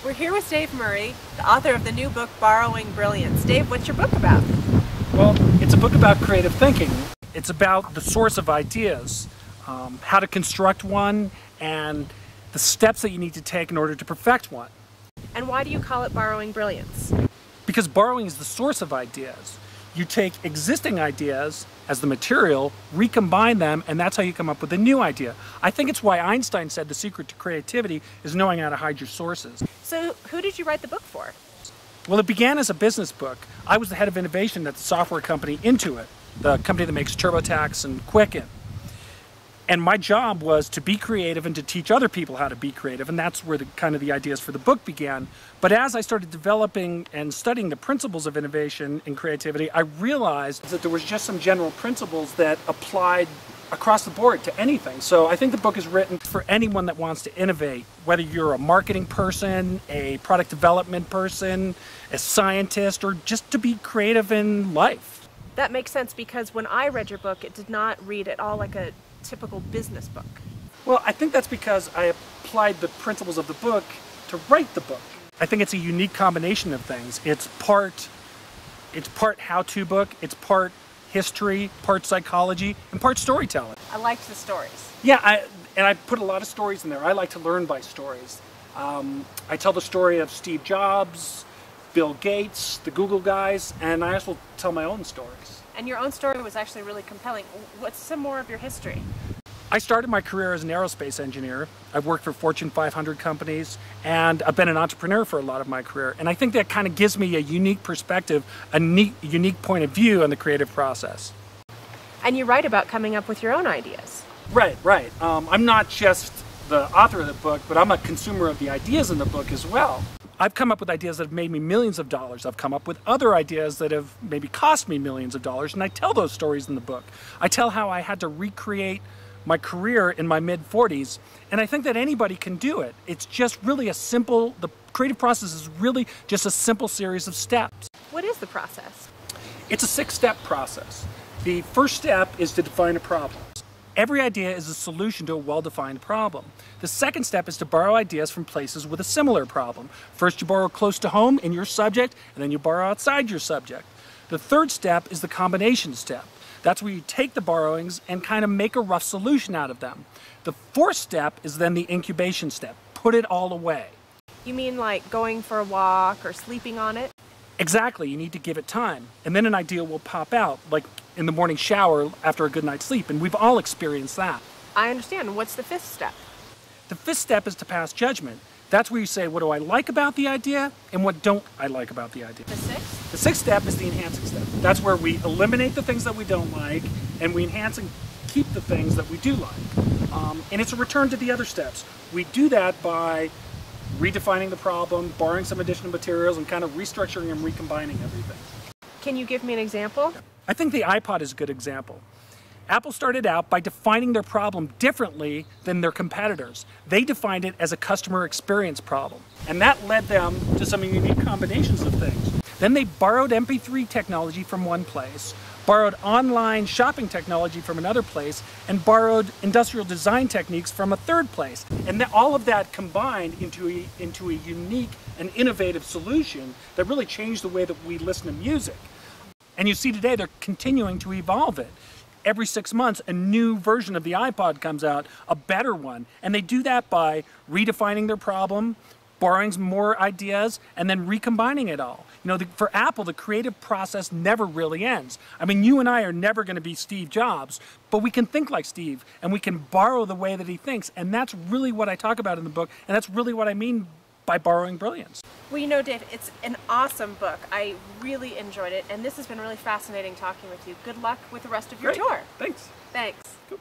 We're here with Dave Murray, the author of the new book, Borrowing Brilliance. Dave, what's your book about? Well, it's a book about creative thinking. It's about the source of ideas, how to construct one, and the steps that you need to take in order to perfect one. And why do you call it Borrowing Brilliance? Because borrowing is the source of ideas. You take existing ideas as the material, recombine them, and that's how you come up with a new idea. I think it's why Einstein said the secret to creativity is knowing how to hide your sources. So who did you write the book for? Well, it began as a business book. I was the head of innovation at the software company Intuit, the company that makes TurboTax and Quicken. And my job was to be creative and to teach other people how to be creative, and that's where the ideas for the book began. But as I started developing and studying the principles of innovation and creativity, I realized that there was just some general principles that applied across the board to anything. So I think the book is written for anyone that wants to innovate, whether you're a marketing person, a product development person, a scientist, or just to be creative in life. That makes sense, because when I read your book, it did not read at all like a typical business book. Well, I think that's because I applied the principles of the book to write the book. I think it's a unique combination of things. It's part how-to book, it's part history, part psychology, and part storytelling. I liked the stories. Yeah, I put a lot of stories in there. I like to learn by stories. I tell the story of Steve Jobs, Bill Gates, the Google guys, and I also tell my own stories. And your own story was actually really compelling. What's some more of your history? I started my career as an aerospace engineer. I've worked for Fortune 500 companies, and I've been an entrepreneur for a lot of my career. And I think that kind of gives me a unique perspective, a unique point of view on the creative process. And you write about coming up with your own ideas. Right. I'm not just the author of the book, but I'm a consumer of the ideas in the book as well. I've come up with ideas that have made me millions of dollars. I've come up with other ideas that have maybe cost me millions of dollars, and I tell those stories in the book. I tell how I had to recreate my career in my mid-40s, and I think that anybody can do it. It's just really the creative process is really just a simple series of steps. What is the process? It's a 6-step process. The first step is to define a problem. Every idea is a solution to a well-defined problem. The second step is to borrow ideas from places with a similar problem. First, you borrow close to home in your subject, and then you borrow outside your subject. The third step is the combination step. That's where you take the borrowings and kind of make a rough solution out of them. The fourth step is then the incubation step. Put it all away. You mean like going for a walk or sleeping on it? Exactly, you need to give it time. And then an idea will pop out, like in the morning shower after a good night's sleep, and we've all experienced that. I understand. What's the fifth step? The fifth step is to pass judgment. That's where you say, what do I like about the idea, and what don't I like about the idea. The sixth? The sixth step is the enhancing step. That's where we eliminate the things that we don't like, and we enhance and keep the things that we do like. And it's a return to the other steps. We do that by redefining the problem, borrowing some additional materials, and kind of restructuring and recombining everything. Can you give me an example? I think the iPod is a good example. Apple started out by defining their problem differently than their competitors. They defined it as a customer experience problem, and that led them to some unique combinations of things. Then they borrowed MP3 technology from one place, borrowed online shopping technology from another place, and borrowed industrial design techniques from a third place. And all of that combined into a unique and innovative solution that really changed the way that we listen to music. And you see today they're continuing to evolve it. Every 6 months, a new version of the iPod comes out, a better one. And they do that by redefining their problem, borrowing some more ideas, and then recombining it all. You know, for Apple, the creative process never really ends. I mean, you and I are never going to be Steve Jobs, but we can think like Steve, and we can borrow the way that he thinks. And that's really what I talk about in the book, and that's really what I mean by borrowing brilliance. Well, you know, Dave, it's an awesome book. I really enjoyed it, and this has been really fascinating talking with you. Good luck with the rest of your tour. Thanks. Thanks. Cool.